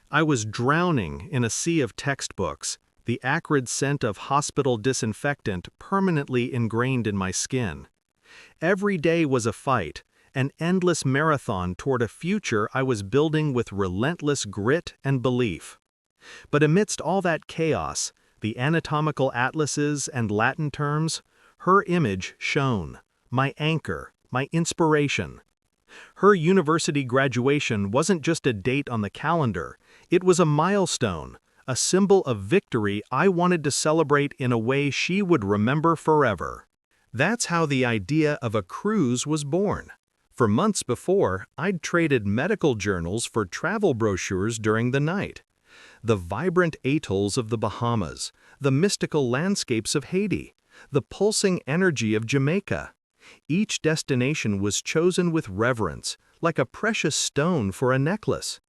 I was drowning in a sea of textbooks, the acrid scent of hospital disinfectant permanently ingrained in my skin. Every day was a fight, an endless marathon toward a future I was building with relentless grit and belief. But amidst all that chaos, the anatomical atlases and Latin terms, her image shone, my anchor, my inspiration. Her university graduation wasn't just a date on the calendar, it was a milestone, a symbol of victory I wanted to celebrate in a way she would remember forever. That's how the idea of a cruise was born. For months before, I'd traded medical journals for travel brochures during the night. The vibrant atolls of the Bahamas, the mystical landscapes of Haiti, the pulsing energy of Jamaica. Each destination was chosen with reverence, like a precious stone for a necklace.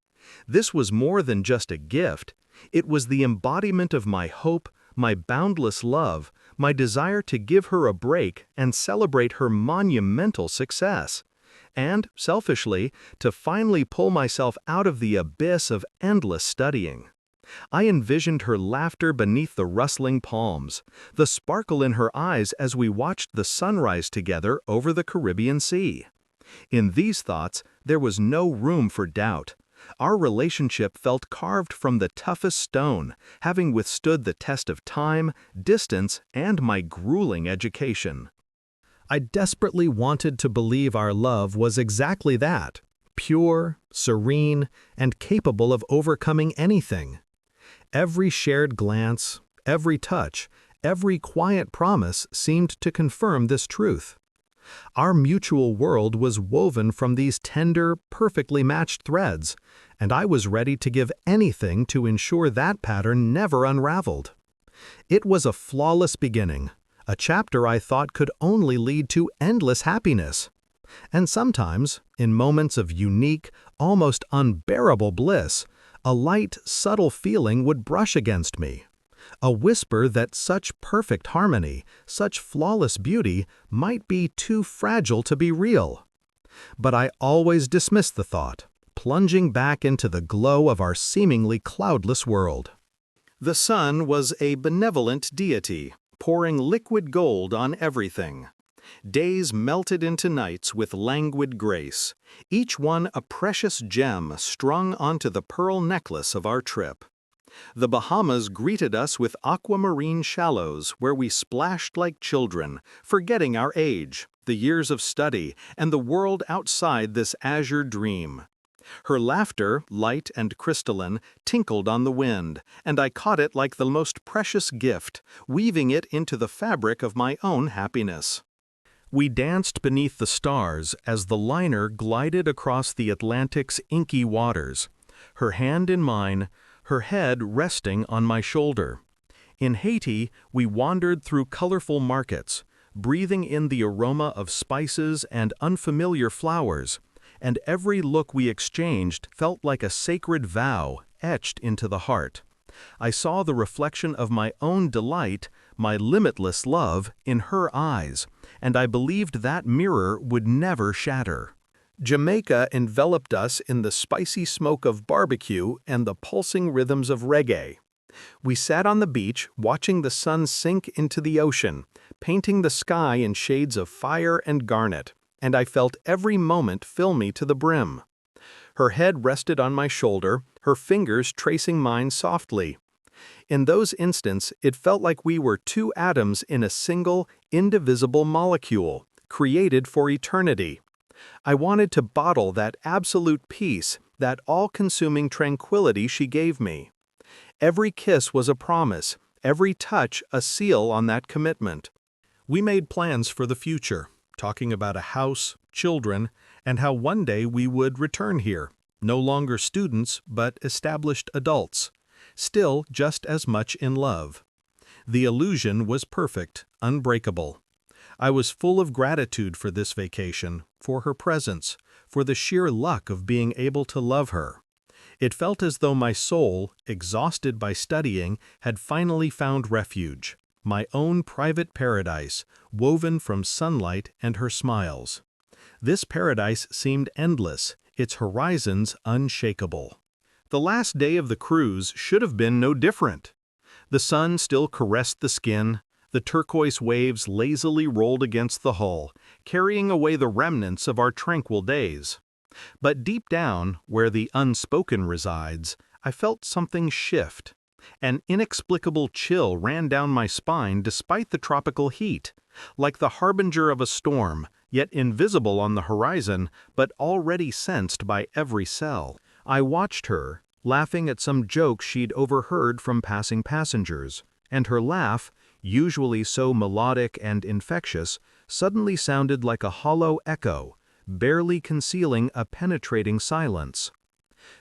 This was more than just a gift. It was the embodiment of my hope, my boundless love, my desire to give her a break and celebrate her monumental success. And, selfishly, to finally pull myself out of the abyss of endless studying. I envisioned her laughter beneath the rustling palms, the sparkle in her eyes as we watched the sunrise together over the Caribbean Sea. In these thoughts, there was no room for doubt. Our relationship felt carved from the toughest stone, having withstood the test of time, distance, and my grueling education. I desperately wanted to believe our love was exactly that, pure, serene, and capable of overcoming anything. Every shared glance, every touch, every quiet promise seemed to confirm this truth. Our mutual world was woven from these tender, perfectly matched threads, and I was ready to give anything to ensure that pattern never unraveled. It was a flawless beginning, a chapter I thought could only lead to endless happiness. And sometimes, in moments of unique, almost unbearable bliss, a light, subtle feeling would brush against me. A whisper that such perfect harmony, such flawless beauty, might be too fragile to be real. But I always dismissed the thought, plunging back into the glow of our seemingly cloudless world. The sun was a benevolent deity, pouring liquid gold on everything. Days melted into nights with languid grace, each one a precious gem strung onto the pearl necklace of our trip. The Bahamas greeted us with aquamarine shallows where we splashed like children, forgetting our age, the years of study, and the world outside this azure dream. Her laughter, light and crystalline, tinkled on the wind, and I caught it like the most precious gift, weaving it into the fabric of my own happiness. We danced beneath the stars as the liner glided across the Atlantic's inky waters, her hand in mine, her head resting on my shoulder. In Haiti, we wandered through colorful markets, breathing in the aroma of spices and unfamiliar flowers, and every look we exchanged felt like a sacred vow etched into the heart. I saw the reflection of my own delight, my limitless love, in her eyes, and I believed that mirror would never shatter. Jamaica enveloped us in the spicy smoke of barbecue and the pulsing rhythms of reggae. We sat on the beach, watching the sun sink into the ocean, painting the sky in shades of fire and garnet, and I felt every moment fill me to the brim. Her head rested on my shoulder, her fingers tracing mine softly. In those instants, it felt like we were two atoms in a single, indivisible molecule, created for eternity. I wanted to bottle that absolute peace, that all-consuming tranquility she gave me. Every kiss was a promise, every touch a seal on that commitment. We made plans for the future, talking about a house, children, and how one day we would return here, no longer students but established adults, still just as much in love. The illusion was perfect, unbreakable. I was full of gratitude for this vacation, for her presence, for the sheer luck of being able to love her. It felt as though my soul, exhausted by studying, had finally found refuge, my own private paradise, woven from sunlight and her smiles. This paradise seemed endless, its horizons unshakable. The last day of the cruise should have been no different. The sun still caressed the skin, the turquoise waves lazily rolled against the hull, carrying away the remnants of our tranquil days. But deep down, where the unspoken resides, I felt something shift. An inexplicable chill ran down my spine despite the tropical heat, like the harbinger of a storm, yet invisible on the horizon, but already sensed by every cell. I watched her, laughing at some joke she'd overheard from passing passengers, and her laugh, usually so melodic and infectious, suddenly sounded like a hollow echo, barely concealing a penetrating silence.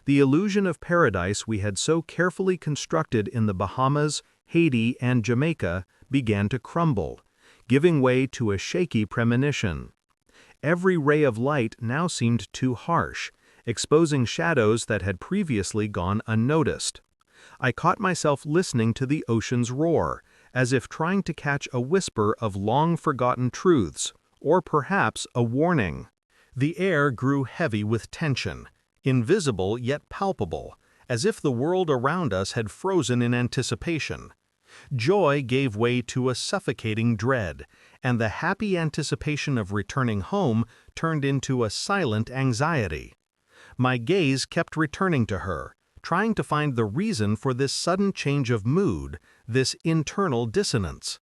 The illusion of paradise we had so carefully constructed in the Bahamas, Haiti, and Jamaica began to crumble, giving way to a shaky premonition. Every ray of light now seemed too harsh, exposing shadows that had previously gone unnoticed. I caught myself listening to the ocean's roar, as if trying to catch a whisper of long-forgotten truths, or perhaps a warning. The air grew heavy with tension, invisible yet palpable, as if the world around us had frozen in anticipation. Joy gave way to a suffocating dread, and the happy anticipation of returning home turned into a silent anxiety. My gaze kept returning to her, trying to find the reason for this sudden change of mood, this internal dissonance.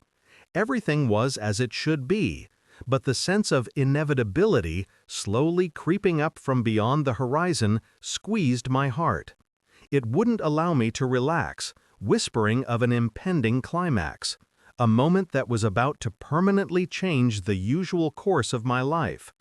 Everything was as it should be, but the sense of inevitability, slowly creeping up from beyond the horizon, squeezed my heart. It wouldn't allow me to relax, whispering of an impending climax, a moment that was about to permanently change the usual course of my life.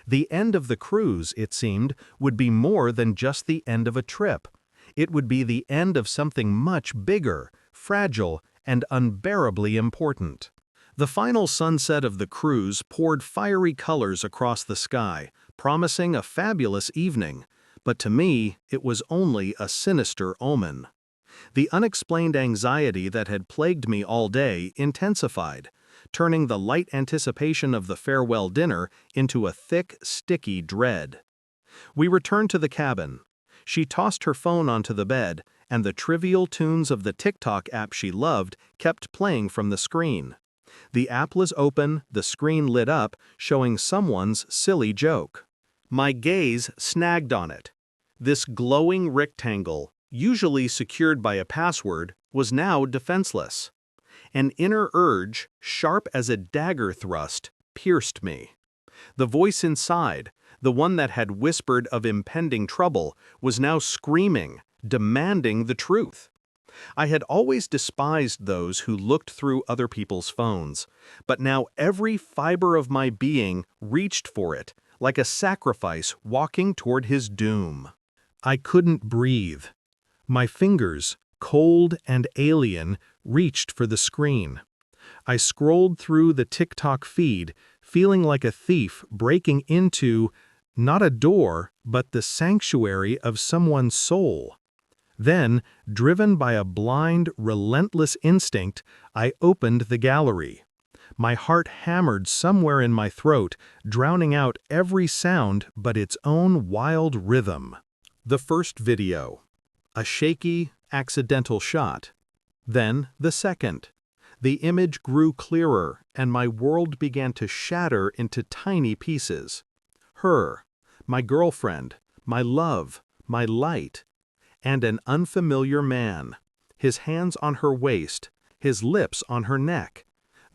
The end of the cruise, it seemed, would be more than just the end of a trip. It would be the end of something much bigger, fragile, and unbearably important. The final sunset of the cruise poured fiery colors across the sky, promising a fabulous evening, but to me it was only a sinister omen. The unexplained anxiety that had plagued me all day intensified, turning the light anticipation of the farewell dinner into a thick, sticky dread. We returned to the cabin. She tossed her phone onto the bed, and the trivial tunes of the TikTok app she loved kept playing from the screen. The app was open, the screen lit up, showing someone's silly joke. My gaze snagged on it. This glowing rectangle, usually secured by a password, was now defenseless. An inner urge, sharp as a dagger thrust, pierced me. The voice inside, the one that had whispered of impending trouble, was now screaming, demanding the truth. I had always despised those who looked through other people's phones, but now every fiber of my being reached for it, like a sacrifice walking toward his doom. I couldn't breathe. My fingers, cold and alien, reached for the screen. I scrolled through the TikTok feed, feeling like a thief breaking into, not a door, but the sanctuary of someone's soul. Then, driven by a blind, relentless instinct, I opened the gallery. My heart hammered somewhere in my throat, drowning out every sound but its own wild rhythm. The first video. A shaky, accidental shot. Then the second. The image grew clearer, and my world began to shatter into tiny pieces. Her, my girlfriend, my love, my light. And an unfamiliar man, his hands on her waist, his lips on her neck,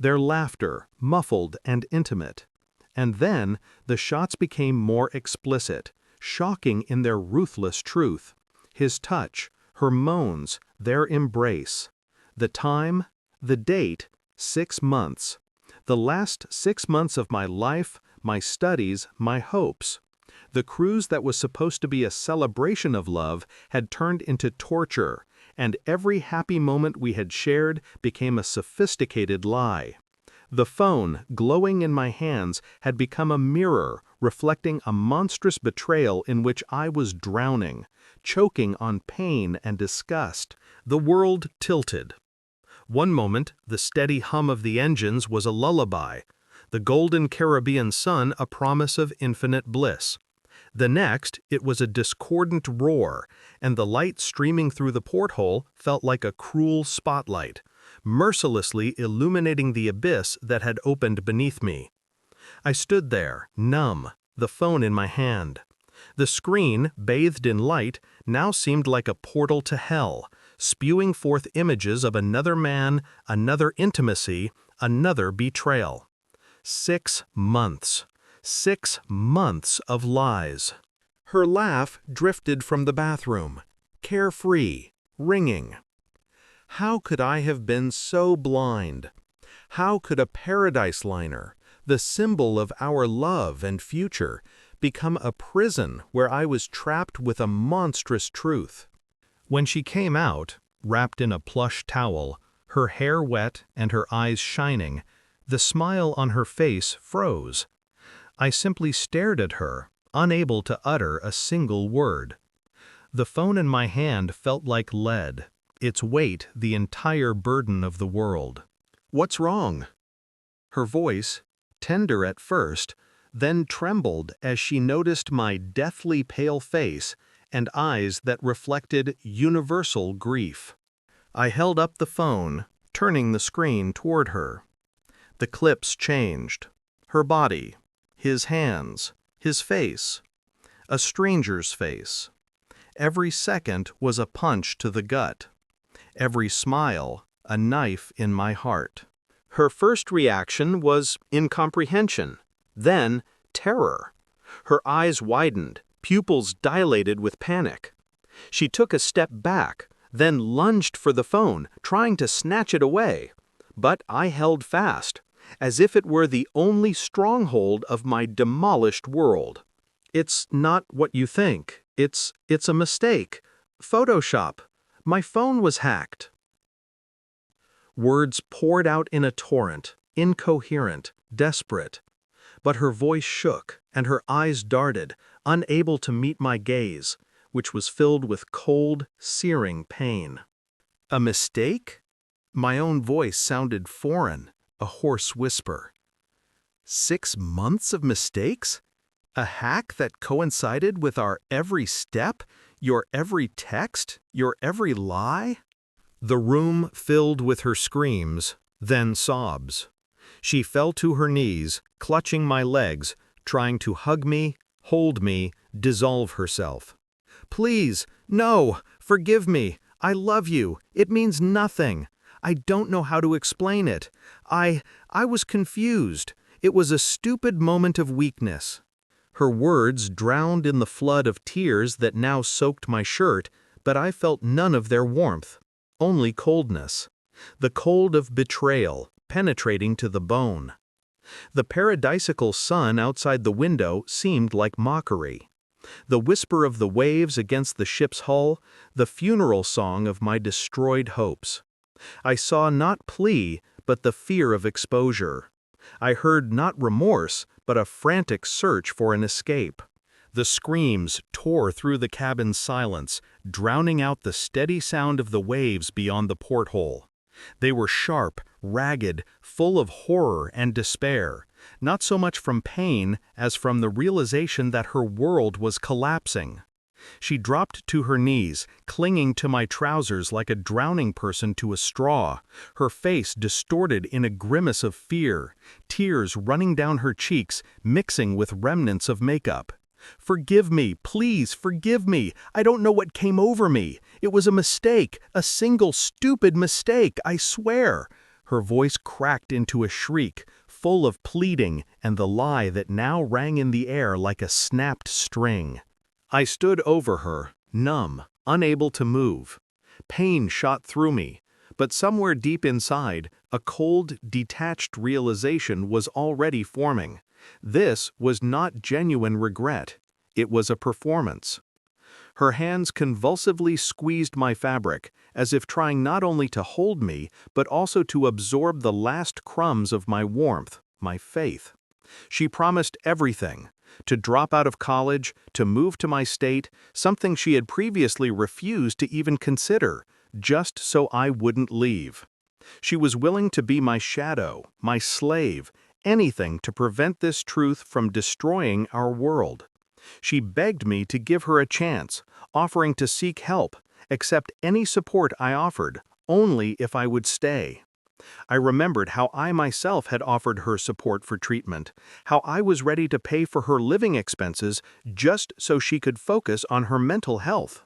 their laughter muffled and intimate. And then the shots became more explicit, shocking in their ruthless truth. His touch, her moans, their embrace. The time, the date, 6 months. The last 6 months of my life, my studies, my hopes. The cruise that was supposed to be a celebration of love had turned into torture, and every happy moment we had shared became a sophisticated lie. The phone, glowing in my hands, had become a mirror, reflecting a monstrous betrayal in which I was drowning, choking on pain and disgust. The world tilted. One moment, the steady hum of the engines was a lullaby, the golden Caribbean sun a promise of infinite bliss. The next, it was a discordant roar, and the light streaming through the porthole felt like a cruel spotlight, mercilessly illuminating the abyss that had opened beneath me. I stood there, numb, the phone in my hand. The screen, bathed in light, now seemed like a portal to hell, spewing forth images of another man, another intimacy, another betrayal. 6 months. 6 months of lies. Her laugh drifted from the bathroom, carefree, ringing. How could I have been so blind? How could a paradise liner, the symbol of our love and future, become a prison where I was trapped with a monstrous truth? When she came out, wrapped in a plush towel, her hair wet and her eyes shining, the smile on her face froze. I simply stared at her, unable to utter a single word. The phone in my hand felt like lead, its weight the entire burden of the world. "What's wrong?" Her voice, tender at first, then trembled as she noticed my deathly pale face and eyes that reflected universal grief. I held up the phone, turning the screen toward her. The clips changed. Her body, his hands, his face. A stranger's face. Every second was a punch to the gut. Every smile, a knife in my heart. Her first reaction was incomprehension, then terror. Her eyes widened, pupils dilated with panic. She took a step back, then lunged for the phone, trying to snatch it away. But I held fast, as if it were the only stronghold of my demolished world. "It's not what you think. It's a mistake. Photoshop. My phone was hacked." Words poured out in a torrent, incoherent, desperate. But her voice shook, and her eyes darted, unable to meet my gaze, which was filled with cold, searing pain. "A mistake?" My own voice sounded foreign, a hoarse whisper. 6 months of mistakes? A hack that coincided with our every step, your every text, your every lie? The room filled with her screams, then sobs. She fell to her knees, clutching my legs, trying to hug me, hold me, dissolve herself. "Please, no, forgive me. I love you. It means nothing. I don't know how to explain it. I was confused. It was a stupid moment of weakness." Her words drowned in the flood of tears that now soaked my shirt, but I felt none of their warmth, only coldness. The cold of betrayal, penetrating to the bone. The paradisical sun outside the window seemed like mockery. The whisper of the waves against the ship's hull, the funeral song of my destroyed hopes. I saw not plea, but the fear of exposure. I heard not remorse, but a frantic search for an escape. The screams tore through the cabin's silence, drowning out the steady sound of the waves beyond the porthole. They were sharp, ragged, full of horror and despair, not so much from pain as from the realization that her world was collapsing. She dropped to her knees, clinging to my trousers like a drowning person to a straw, her face distorted in a grimace of fear, tears running down her cheeks, mixing with remnants of makeup. "Forgive me, please forgive me. I don't know what came over me. It was a mistake, a single stupid mistake, I swear." Her voice cracked into a shriek, full of pleading and the lie that now rang in the air like a snapped string. I stood over her, numb, unable to move. Pain shot through me, but somewhere deep inside, a cold, detached realization was already forming. This was not genuine regret. It was a performance. Her hands convulsively squeezed my fabric, as if trying not only to hold me, but also to absorb the last crumbs of my warmth, my faith. She promised everything. To drop out of college, to move to my state, something she had previously refused to even consider, just so I wouldn't leave. She was willing to be my shadow, my slave, anything to prevent this truth from destroying our world. She begged me to give her a chance, offering to seek help, accept any support I offered, only if I would stay. I remembered how I myself had offered her support for treatment, how I was ready to pay for her living expenses just so she could focus on her mental health.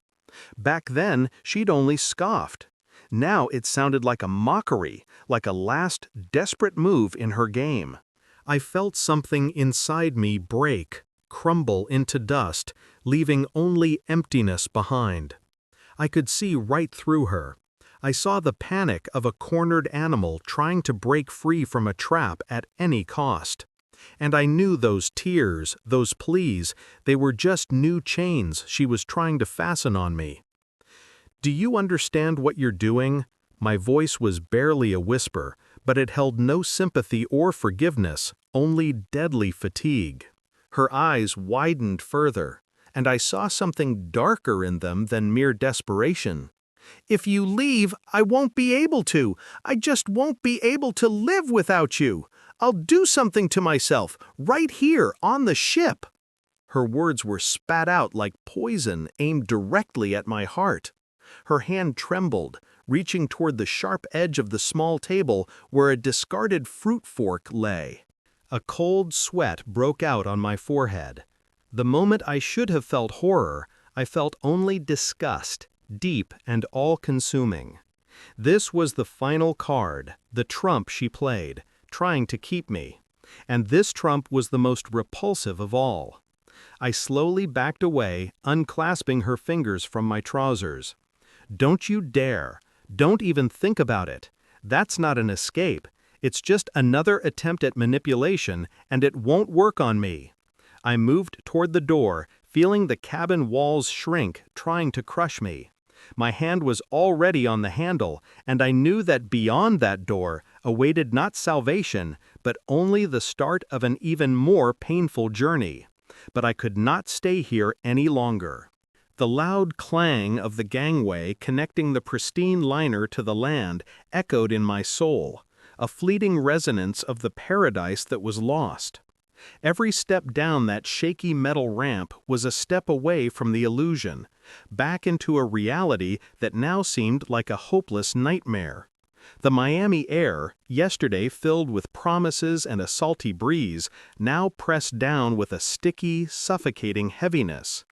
Back then, she'd only scoffed. Now it sounded like a mockery, like a last, desperate move in her game. I felt something inside me break, crumble into dust, leaving only emptiness behind. I could see right through her. I saw the panic of a cornered animal trying to break free from a trap at any cost. And I knew those tears, those pleas, they were just new chains she was trying to fasten on me. "Do you understand what you're doing?" My voice was barely a whisper, but it held no sympathy or forgiveness, only deadly fatigue. Her eyes widened further, and I saw something darker in them than mere desperation. "If you leave, I won't be able to. I just won't be able to live without you. I'll do something to myself, right here on the ship." Her words were spat out like poison aimed directly at my heart. Her hand trembled, reaching toward the sharp edge of the small table where a discarded fruit fork lay. A cold sweat broke out on my forehead. The moment I should have felt horror, I felt only disgust, deep and all-consuming. This was the final card, the trump she played, trying to keep me. And this trump was the most repulsive of all. I slowly backed away, unclasping her fingers from my trousers. "Don't you dare. Don't even think about it. That's not an escape. It's just another attempt at manipulation, and it won't work on me." I moved toward the door, feeling the cabin walls shrink, trying to crush me. My hand was already on the handle, and I knew that beyond that door awaited not salvation, but only the start of an even more painful journey. But I could not stay here any longer. The loud clang of the gangway connecting the pristine liner to the land echoed in my soul, a fleeting resonance of the paradise that was lost. Every step down that shaky metal ramp was a step away from the illusion, back into a reality that now seemed like a hopeless nightmare. The Miami air, yesterday filled with promises and a salty breeze, now pressed down with a sticky, suffocating heaviness.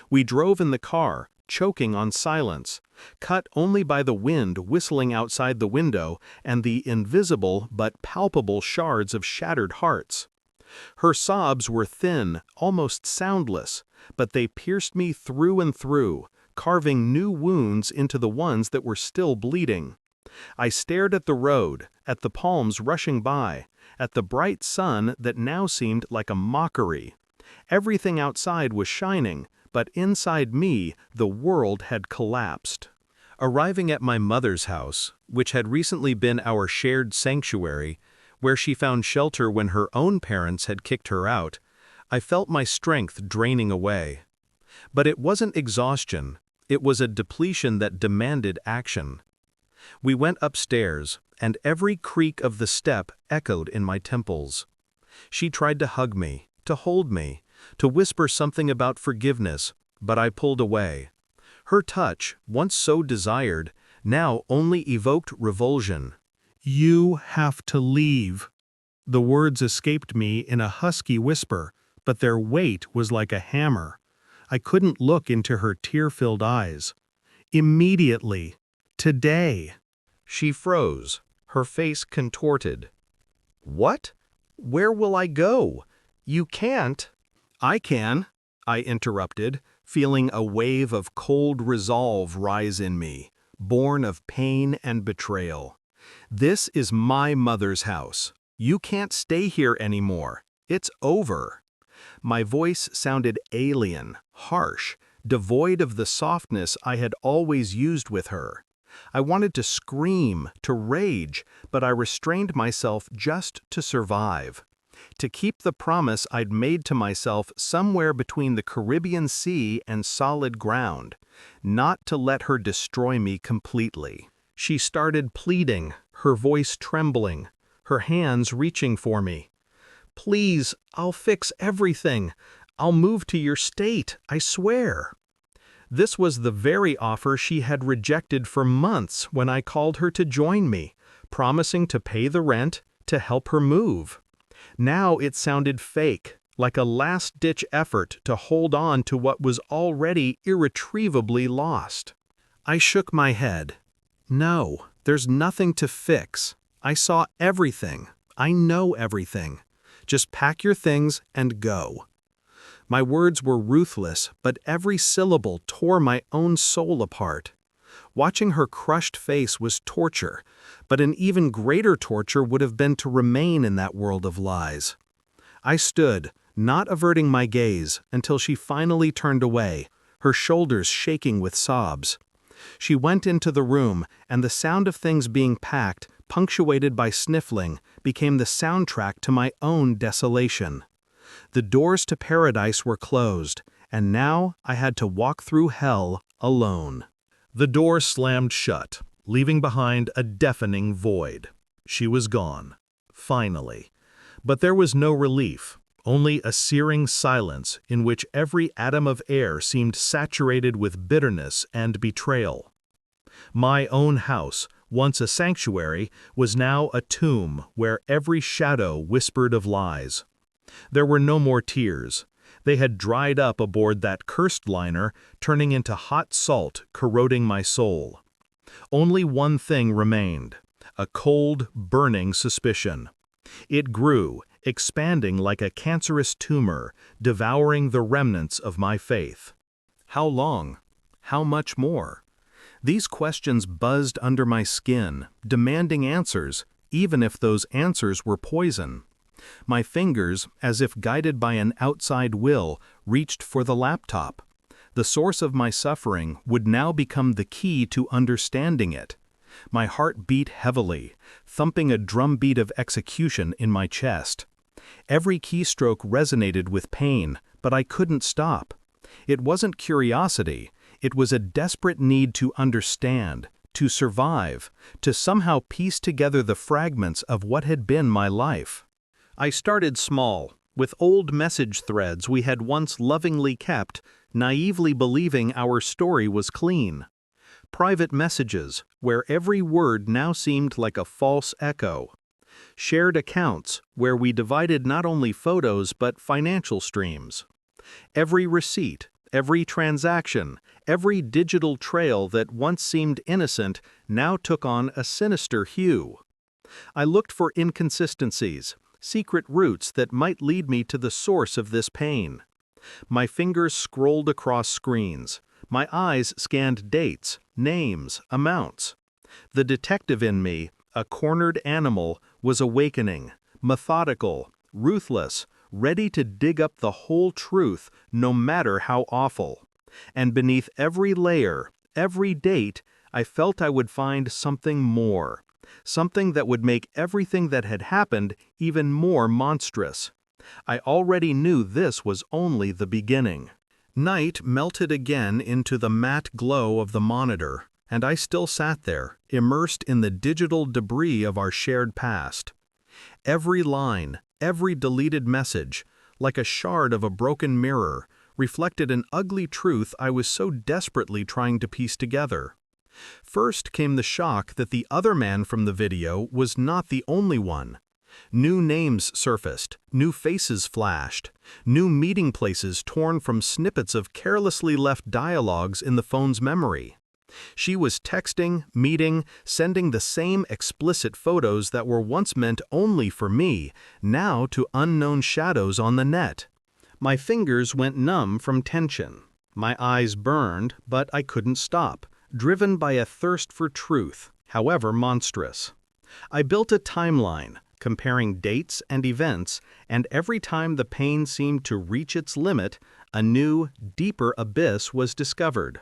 We drove in the car, choking on silence, cut only by the wind whistling outside the window and the invisible but palpable shards of shattered hearts. Her sobs were thin, almost soundless, but they pierced me through and through, carving new wounds into the ones that were still bleeding. I stared at the road, at the palms rushing by, at the bright sun that now seemed like a mockery. Everything outside was shining, but inside me the world had collapsed. Arriving at my mother's house, which had recently been our shared sanctuary, where she found shelter when her own parents had kicked her out, I felt my strength draining away. But it wasn't exhaustion, it was a depletion that demanded action. We went upstairs, and every creak of the step echoed in my temples. She tried to hug me, to hold me, to whisper something about forgiveness, but I pulled away. Her touch, once so desired, now only evoked revulsion. "You have to leave." The words escaped me in a husky whisper, but their weight was like a hammer. I couldn't look into her tear-filled eyes. "Immediately. Today." She froze, her face contorted. "What? Where will I go? You can't." "I can," I interrupted, feeling a wave of cold resolve rise in me, born of pain and betrayal. "This is my mother's house. You can't stay here anymore. It's over." My voice sounded alien, harsh, devoid of the softness I had always used with her. I wanted to scream, to rage, but I restrained myself just to survive. To keep the promise I'd made to myself somewhere between the Caribbean Sea and solid ground, not to let her destroy me completely. She started pleading, her voice trembling, her hands reaching for me. "Please, I'll fix everything. I'll move to your state, I swear." This was the very offer she had rejected for months when I called her to join me, promising to pay the rent, to help her move. Now it sounded fake, like a last-ditch effort to hold on to what was already irretrievably lost. I shook my head. "No, there's nothing to fix. I saw everything. I know everything. Just pack your things and go." My words were ruthless, but every syllable tore my own soul apart. Watching her crushed face was torture, but an even greater torture would have been to remain in that world of lies. I stood, not averting my gaze, until she finally turned away, her shoulders shaking with sobs. She went into the room, and the sound of things being packed, punctuated by sniffling, became the soundtrack to my own desolation. The doors to paradise were closed, and now I had to walk through hell alone. The door slammed shut, leaving behind a deafening void. She was gone. Finally. But there was no relief, only a searing silence in which every atom of air seemed saturated with bitterness and betrayal. My own house, once a sanctuary, was now a tomb where every shadow whispered of lies. There were no more tears. They had dried up aboard that cursed liner, turning into hot salt, corroding my soul. Only one thing remained, a cold, burning suspicion. It grew, expanding like a cancerous tumor, devouring the remnants of my faith. How long? How much more? These questions buzzed under my skin, demanding answers, even if those answers were poison. My fingers, as if guided by an outside will, reached for the laptop. The source of my suffering would now become the key to understanding it. My heart beat heavily, thumping a drumbeat of execution in my chest. Every keystroke resonated with pain, but I couldn't stop. It wasn't curiosity, it was a desperate need to understand, to survive, to somehow piece together the fragments of what had been my life. I started small, with old message threads we had once lovingly kept, naively believing our story was clean. Private messages, where every word now seemed like a false echo. Shared accounts, where we divided not only photos but financial streams. Every receipt, every transaction, every digital trail that once seemed innocent now took on a sinister hue. I looked for inconsistencies, secret roots that might lead me to the source of this pain. My fingers scrolled across screens. My eyes scanned dates, names, amounts. The detective in me, a cornered animal, was awakening, methodical, ruthless, ready to dig up the whole truth, no matter how awful. And beneath every layer, every date, I felt I would find something more. Something that would make everything that had happened even more monstrous. I already knew this was only the beginning. Night melted again into the matte glow of the monitor, and I still sat there, immersed in the digital debris of our shared past. Every line, every deleted message, like a shard of a broken mirror, reflected an ugly truth I was so desperately trying to piece together. First came the shock that the other man from the video was not the only one. New names surfaced, new faces flashed, new meeting places torn from snippets of carelessly left dialogues in the phone's memory. She was texting, meeting, sending the same explicit photos that were once meant only for me, now to unknown shadows on the net. My fingers went numb from tension. My eyes burned, but I couldn't stop, driven by a thirst for truth, however monstrous. I built a timeline, comparing dates and events, and every time the pain seemed to reach its limit, a new, deeper abyss was discovered.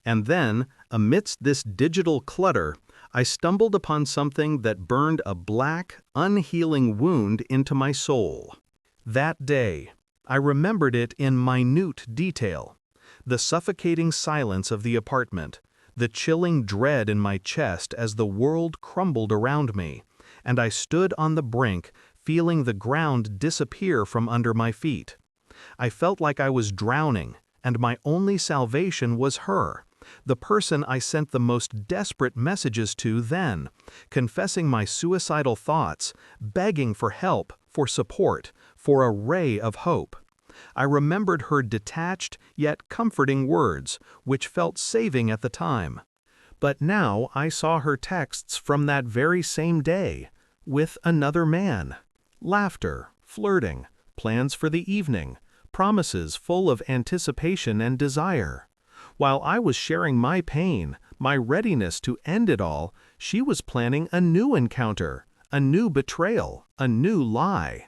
And then, amidst this digital clutter, I stumbled upon something that burned a black, unhealing wound into my soul. That day, I remembered it in minute detail. The suffocating silence of the apartment, the chilling dread in my chest as the world crumbled around me, and I stood on the brink, feeling the ground disappear from under my feet. I felt like I was drowning, and my only salvation was her, the person I sent the most desperate messages to then, confessing my suicidal thoughts, begging for help, for support, for a ray of hope. I remembered her detached yet comforting words, which felt saving at the time. But now I saw her texts from that very same day, with another man. Laughter, flirting, plans for the evening, promises full of anticipation and desire. While I was sharing my pain, my readiness to end it all, she was planning a new encounter, a new betrayal, a new lie.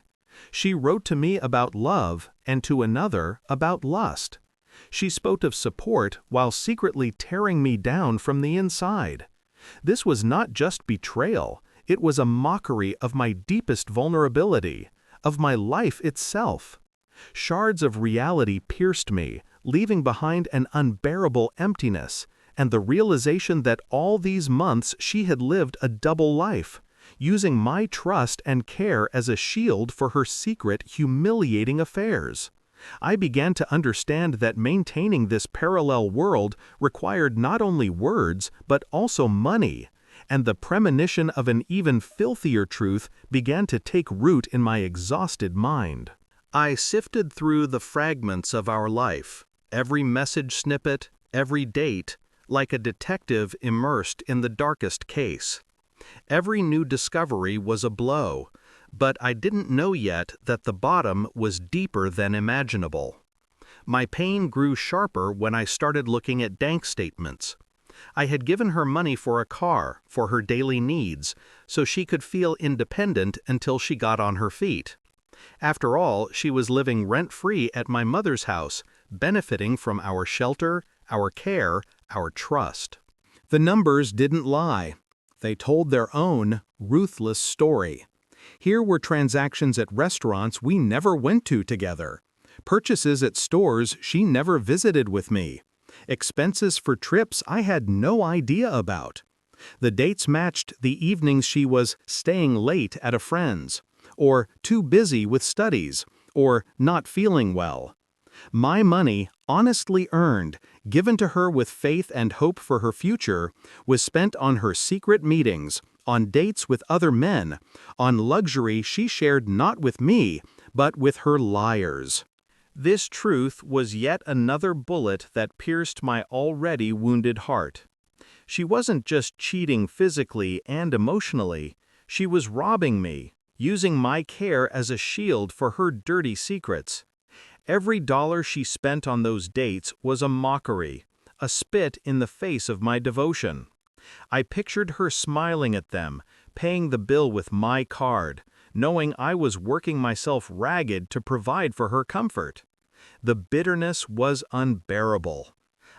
She wrote to me about love and to another about lust. She spoke of support while secretly tearing me down from the inside. This was not just betrayal, it was a mockery of my deepest vulnerability, of my life itself. Shards of reality pierced me, leaving behind an unbearable emptiness, and the realization that all these months she had lived a double life, using my trust and care as a shield for her secret, humiliating affairs. I began to understand that maintaining this parallel world required not only words, but also money, and the premonition of an even filthier truth began to take root in my exhausted mind. I sifted through the fragments of our life, every message snippet, every date, like a detective immersed in the darkest case. Every new discovery was a blow, but I didn't know yet that the bottom was deeper than imaginable. My pain grew sharper when I started looking at bank statements. I had given her money for a car, for her daily needs, so she could feel independent until she got on her feet. After all, she was living rent-free at my mother's house, benefiting from our shelter, our care, our trust. The numbers didn't lie. They told their own, ruthless story. Here were transactions at restaurants we never went to together, purchases at stores she never visited with me, expenses for trips I had no idea about. The dates matched the evenings she was staying late at a friend's, or too busy with studies, or not feeling well. My money, honestly earned, given to her with faith and hope for her future, was spent on her secret meetings, on dates with other men, on luxury she shared not with me, but with her liars. This truth was yet another bullet that pierced my already wounded heart. She wasn't just cheating physically and emotionally, she was robbing me, using my care as a shield for her dirty secrets. Every dollar she spent on those dates was a mockery, a spit in the face of my devotion. I pictured her smiling at them, paying the bill with my card, knowing I was working myself ragged to provide for her comfort. The bitterness was unbearable.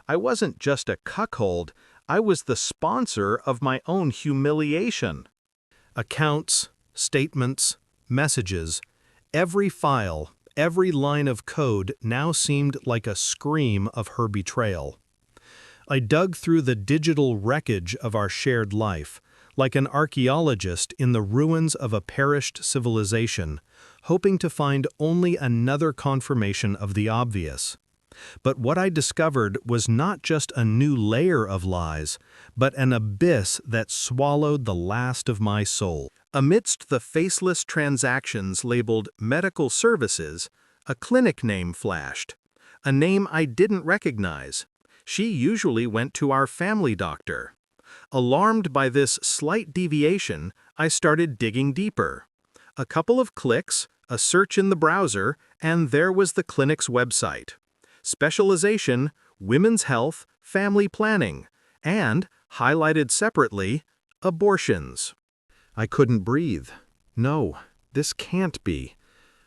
I wasn't just a cuckold, I was the sponsor of my own humiliation. Accounts, statements, messages, every file, every line of code now seemed like a scream of her betrayal. I dug through the digital wreckage of our shared life, like an archaeologist in the ruins of a perished civilization, hoping to find only another confirmation of the obvious. But what I discovered was not just a new layer of lies, but an abyss that swallowed the last of my soul. Amidst the faceless transactions labeled medical services, a clinic name flashed, a name I didn't recognize. She usually went to our family doctor. Alarmed by this slight deviation, I started digging deeper. A couple of clicks, a search in the browser, and there was the clinic's website. Specialization, women's health, family planning, and, highlighted separately, abortions. I couldn't breathe. No, this can't be.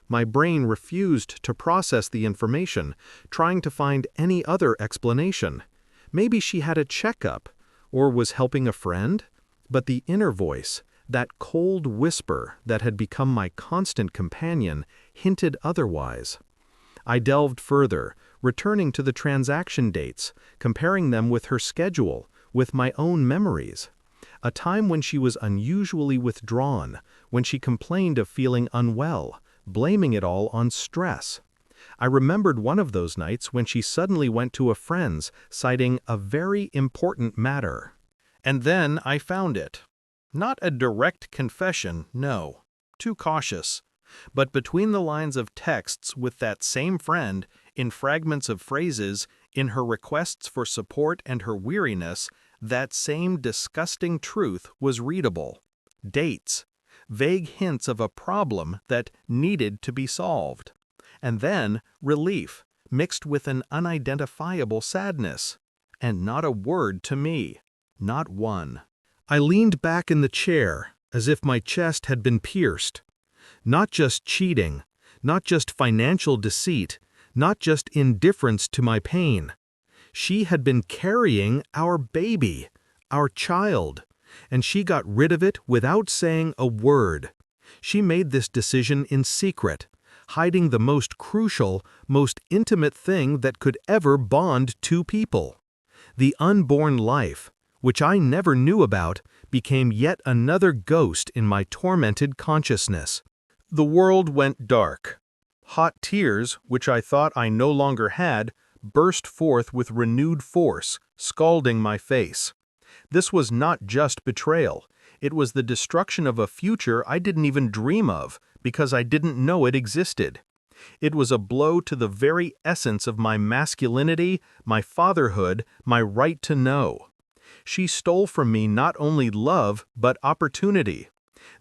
My brain refused to process the information, trying to find any other explanation. Maybe she had a checkup, or was helping a friend? But the inner voice, that cold whisper that had become my constant companion, hinted otherwise. I delved further, returning to the transaction dates, comparing them with her schedule, with my own memories. A time when she was unusually withdrawn, when she complained of feeling unwell, blaming it all on stress. I remembered one of those nights when she suddenly went to a friend's, citing a very important matter. And then I found it. Not a direct confession, no. Too cautious. But between the lines of texts with that same friend, in fragments of phrases, in her requests for support and her weariness, that same disgusting truth was readable. Dates. Vague hints of a problem that needed to be solved. And then relief, mixed with an unidentifiable sadness. And not a word to me. Not one. I leaned back in the chair, as if my chest had been pierced. Not just cheating, not just financial deceit, not just indifference to my pain. She had been carrying our baby, our child, and she got rid of it without saying a word. She made this decision in secret, hiding the most crucial, most intimate thing that could ever bond two people. The unborn life, which I never knew about, became yet another ghost in my tormented consciousness. The world went dark. Hot tears, which I thought I no longer had, burst forth with renewed force, scalding my face. This was not just betrayal. It was the destruction of a future I didn't even dream of, because I didn't know it existed. It was a blow to the very essence of my masculinity, my fatherhood, my right to know. She stole from me not only love, but opportunity.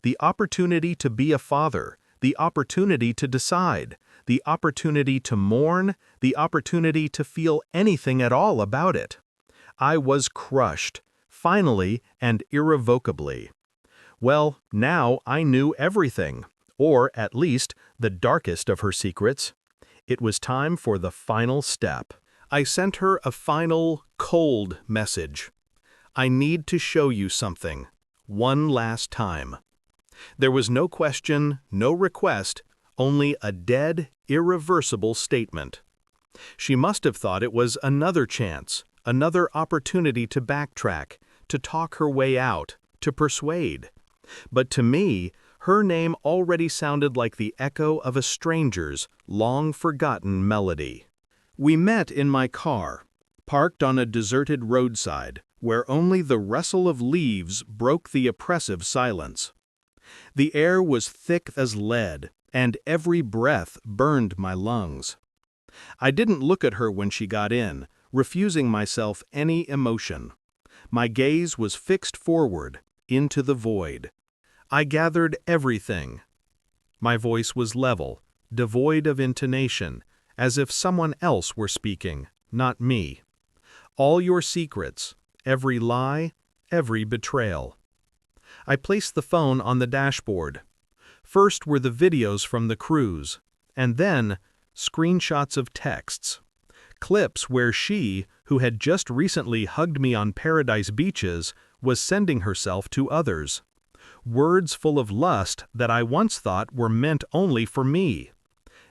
The opportunity to be a father, the opportunity to decide, the opportunity to mourn, the opportunity to feel anything at all about it. I was crushed, finally and irrevocably. Well, now I knew everything, or at least the darkest of her secrets. It was time for the final step. I sent her a final, cold message. I need to show you something. One last time. There was no question, no request, only a dead, irreversible statement. She must have thought it was another chance, another opportunity to backtrack, to talk her way out, to persuade. But to me, her name already sounded like the echo of a stranger's long-forgotten melody. We met in my car, parked on a deserted roadside, where only the rustle of leaves broke the oppressive silence. The air was thick as lead, and every breath burned my lungs. I didn't look at her when she got in, refusing myself any emotion. My gaze was fixed forward, into the void. I gathered everything. My voice was level, devoid of intonation, as if someone else were speaking, not me. All your secrets, every lie, every betrayal. I placed the phone on the dashboard. First were the videos from the cruise, and then screenshots of texts. Clips where she, who had just recently hugged me on paradise beaches, was sending herself to others. Words full of lust that I once thought were meant only for me.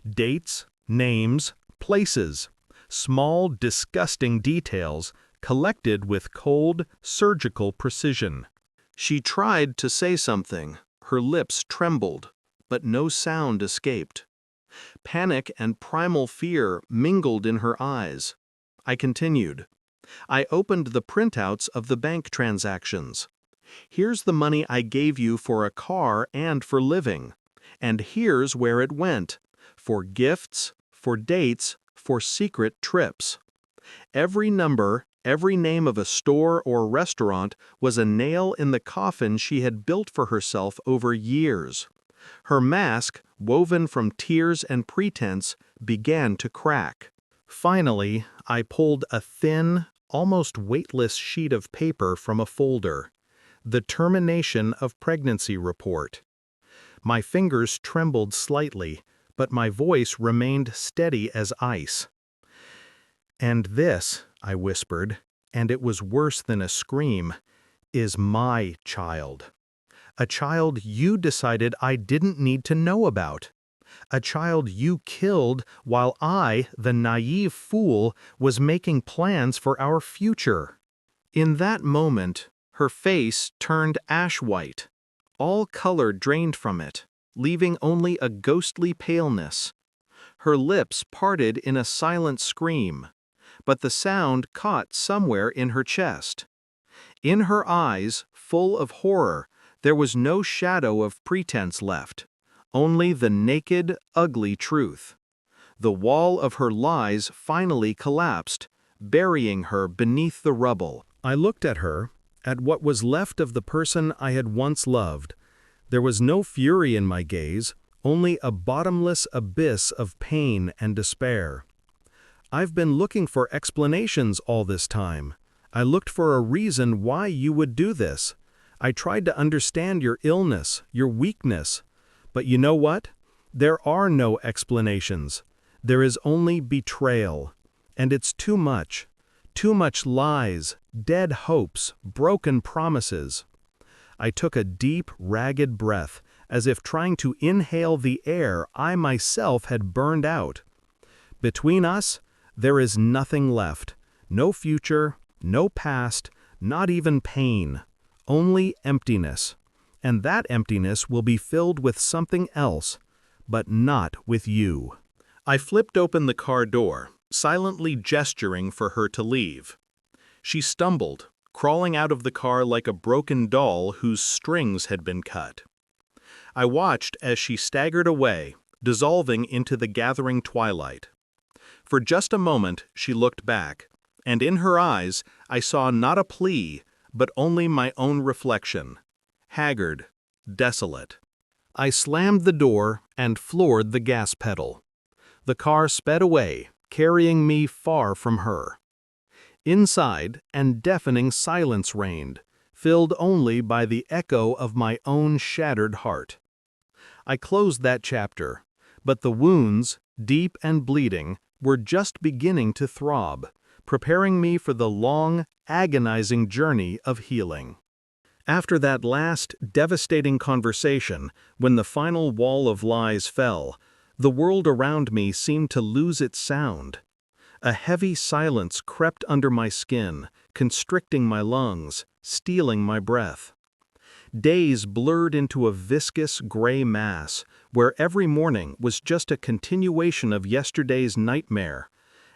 Dates, names, places. Small, disgusting details collected with cold, surgical precision. She tried to say something. Her lips trembled, but no sound escaped. Panic and primal fear mingled in her eyes. I continued. I opened the printouts of the bank transactions. Here's the money I gave you for a car and for living. And here's where it went. For gifts, for dates, for secret trips. Every number, every name of a store or restaurant was a nail in the coffin she had built for herself over years. Her mask, woven from tears and pretense, began to crack. Finally, I pulled a thin, almost weightless sheet of paper from a folder. The termination of pregnancy report. My fingers trembled slightly, but my voice remained steady as ice. And this, I whispered, and it was worse than a scream, is my child. A child you decided I didn't need to know about. A child you killed while I, the naive fool, was making plans for our future. In that moment, her face turned ash-white. All color drained from it, leaving only a ghostly paleness. Her lips parted in a silent scream, but the sound caught somewhere in her chest. In her eyes, full of horror, there was no shadow of pretense left, only the naked, ugly truth. The wall of her lies finally collapsed, burying her beneath the rubble. I looked at her, at what was left of the person I had once loved. There was no fury in my gaze, only a bottomless abyss of pain and despair. I've been looking for explanations all this time. I looked for a reason why you would do this. I tried to understand your illness, your weakness. But you know what? There are no explanations. There is only betrayal. And it's too much. Too much lies, dead hopes, broken promises. I took a deep, ragged breath, as if trying to inhale the air I myself had burned out. Between us, there is nothing left. No future, no past, not even pain. Only emptiness. And that emptiness will be filled with something else, but not with you. I flipped open the car door, silently gesturing for her to leave. She stumbled, crawling out of the car like a broken doll whose strings had been cut. I watched as she staggered away, dissolving into the gathering twilight. For just a moment she looked back, and in her eyes I saw not a plea, but only my own reflection. Haggard, desolate. I slammed the door and floored the gas pedal. The car sped away, carrying me far from her. Inside, an deafening silence reigned, filled only by the echo of my own shattered heart. I closed that chapter, but the wounds, deep and bleeding, were just beginning to throb, preparing me for the long, agonizing journey of healing. After that last, devastating conversation, when the final wall of lies fell, the world around me seemed to lose its sound. A heavy silence crept under my skin, constricting my lungs, stealing my breath. Days blurred into a viscous gray mass, where every morning was just a continuation of yesterday's nightmare,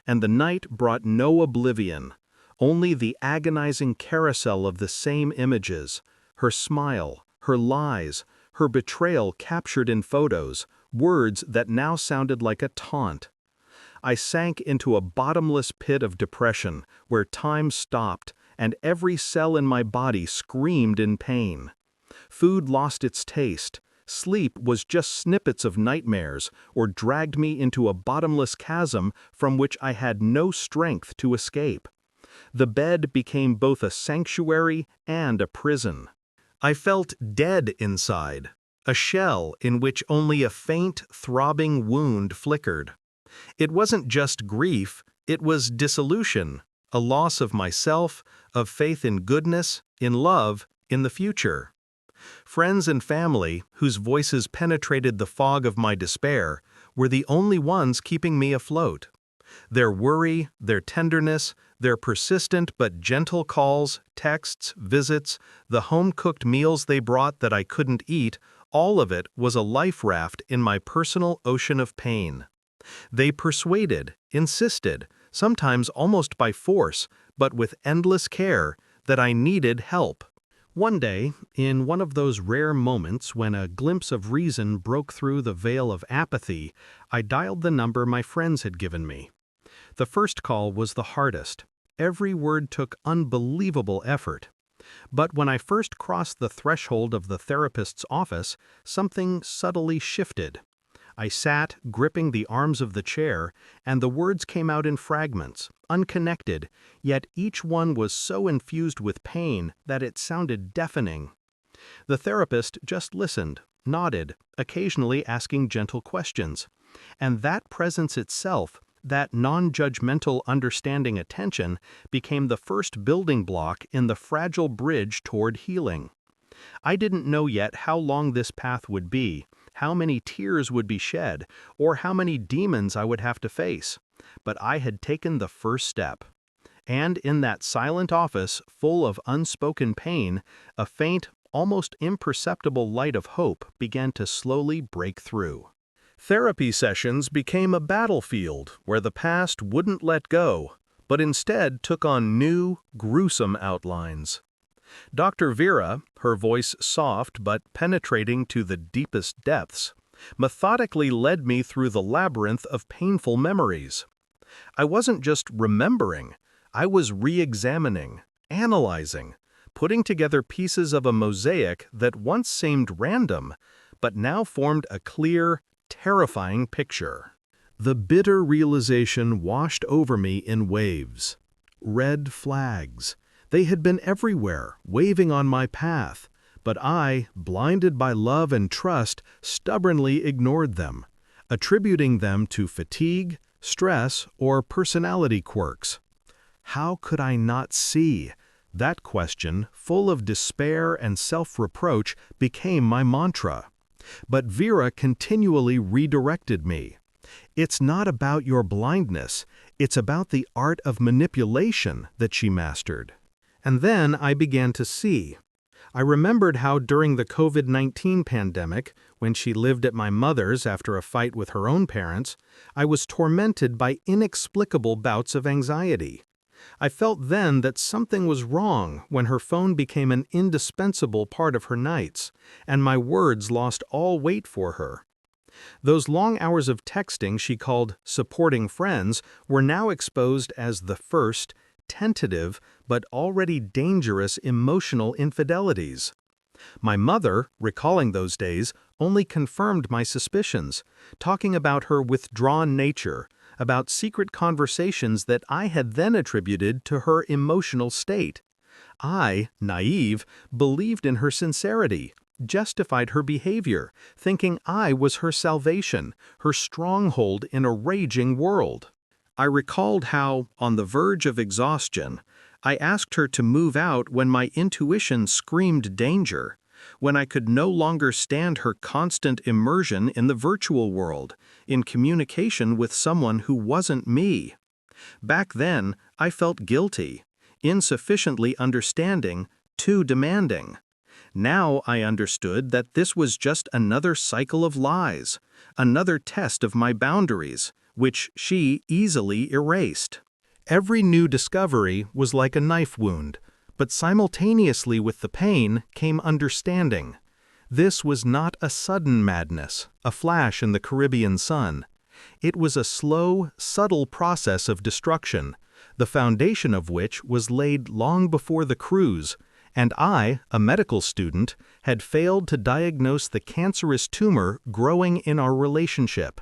and the night brought no oblivion, only the agonizing carousel of the same images, her smile, her lies, her betrayal captured in photos, words that now sounded like a taunt. I sank into a bottomless pit of depression where time stopped and every cell in my body screamed in pain. Food lost its taste, sleep was just snippets of nightmares or dragged me into a bottomless chasm from which I had no strength to escape. The bed became both a sanctuary and a prison. I felt dead inside, a shell in which only a faint, throbbing wound flickered. It wasn't just grief, it was dissolution, a loss of myself, of faith in goodness, in love, in the future. Friends and family, whose voices penetrated the fog of my despair, were the only ones keeping me afloat. Their worry, their tenderness, their persistent but gentle calls, texts, visits, the home-cooked meals they brought that I couldn't eat, all of it was a life raft in my personal ocean of pain. They persuaded, insisted, sometimes almost by force, but with endless care, that I needed help. One day, in one of those rare moments when a glimpse of reason broke through the veil of apathy, I dialed the number my friends had given me. The first call was the hardest. Every word took unbelievable effort. But when I first crossed the threshold of the therapist's office, something subtly shifted. I sat, gripping the arms of the chair, and the words came out in fragments, unconnected, yet each one was so infused with pain that it sounded deafening. The therapist just listened, nodded, occasionally asking gentle questions. And that presence itself, that non-judgmental understanding attention, became the first building block in the fragile bridge toward healing. I didn't know yet how long this path would be, how many tears would be shed, or how many demons I would have to face, but I had taken the first step. And in that silent office, full of unspoken pain, a faint, almost imperceptible light of hope began to slowly break through. Therapy sessions became a battlefield where the past wouldn't let go, but instead took on new, gruesome outlines. Dr. Vera, her voice soft but penetrating to the deepest depths, methodically led me through the labyrinth of painful memories. I wasn't just remembering, I was re-examining, analyzing, putting together pieces of a mosaic that once seemed random, but now formed a clear, terrifying picture. The bitter realization washed over me in waves. Red flags. They had been everywhere, waving on my path, but I, blinded by love and trust, stubbornly ignored them, attributing them to fatigue, stress, or personality quirks. How could I not see? That question, full of despair and self-reproach, became my mantra. But Vera continually redirected me. It's not about your blindness, it's about the art of manipulation that she mastered. And then I began to see. I remembered how during the COVID-19 pandemic, when she lived at my mother's after a fight with her own parents, I was tormented by inexplicable bouts of anxiety. I felt then that something was wrong when her phone became an indispensable part of her nights, and my words lost all weight for her. Those long hours of texting she called supporting friends were now exposed as the first, tentative, but already dangerous emotional infidelities. My mother, recalling those days, only confirmed my suspicions, talking about her withdrawn nature, about secret conversations that I had then attributed to her emotional state. I, naive, believed in her sincerity, justified her behavior, thinking I was her salvation, her stronghold in a raging world. I recalled how, on the verge of exhaustion, I asked her to move out when my intuition screamed danger, when I could no longer stand her constant immersion in the virtual world, in communication with someone who wasn't me. Back then, I felt guilty, insufficiently understanding, too demanding. Now I understood that this was just another cycle of lies, another test of my boundaries, which she easily erased. Every new discovery was like a knife wound, but simultaneously with the pain came understanding. This was not a sudden madness, a flash in the Caribbean sun. It was a slow, subtle process of destruction, the foundation of which was laid long before the cruise, and I, a medical student, had failed to diagnose the cancerous tumor growing in our relationship.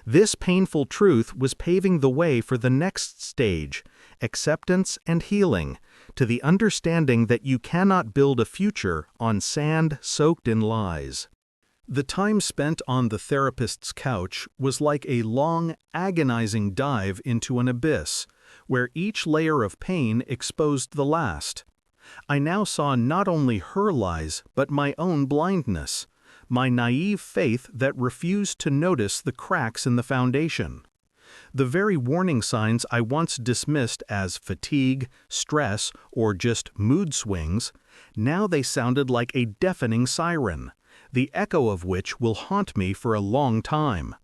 This painful truth was paving the way for the next stage, acceptance and healing, to the understanding that you cannot build a future on sand soaked in lies. The time spent on the therapist's couch was like a long, agonizing dive into an abyss, where each layer of pain exposed the last. I now saw not only her lies, but my own blindness, my naive faith that refused to notice the cracks in the foundation. The very warning signs I once dismissed as fatigue, stress, or just mood swings, now they sounded like a deafening siren, the echo of which will haunt me for a long time.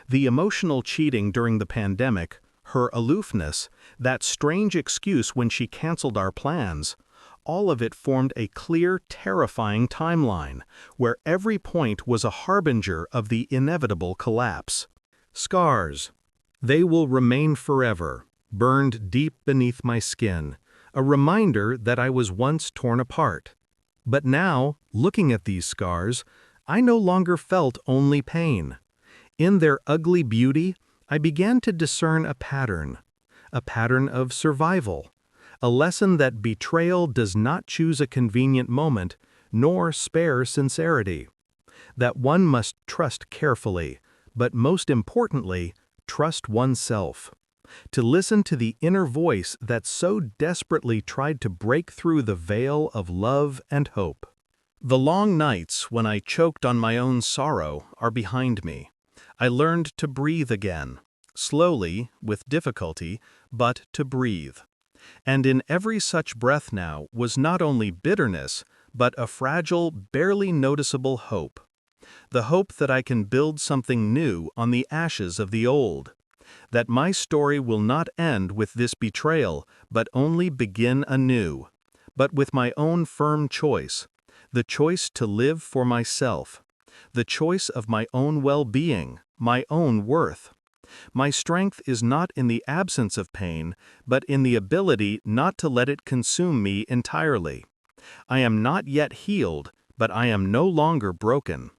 The emotional cheating during the pandemic, her aloofness, that strange excuse when she canceled our plans, all of it formed a clear, terrifying timeline, where every point was a harbinger of the inevitable collapse. Scars. They will remain forever, burned deep beneath my skin, a reminder that I was once torn apart. But now, looking at these scars, I no longer felt only pain. In their ugly beauty, I began to discern a pattern of survival. A lesson that betrayal does not choose a convenient moment, nor spare sincerity. That one must trust carefully, but most importantly, trust oneself. To listen to the inner voice that so desperately tried to break through the veil of love and hope. The long nights when I choked on my own sorrow are behind me. I learned to breathe again, slowly, with difficulty, but to breathe. And in every such breath now was not only bitterness, but a fragile, barely noticeable hope. The hope that I can build something new on the ashes of the old. That my story will not end with this betrayal, but only begin anew. But with my own firm choice. The choice to live for myself. The choice of my own well-being, my own worth. My strength is not in the absence of pain, but in the ability not to let it consume me entirely. I am not yet healed, but I am no longer broken.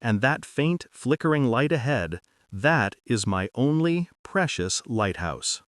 And that faint, flickering light ahead, that is my only precious lighthouse.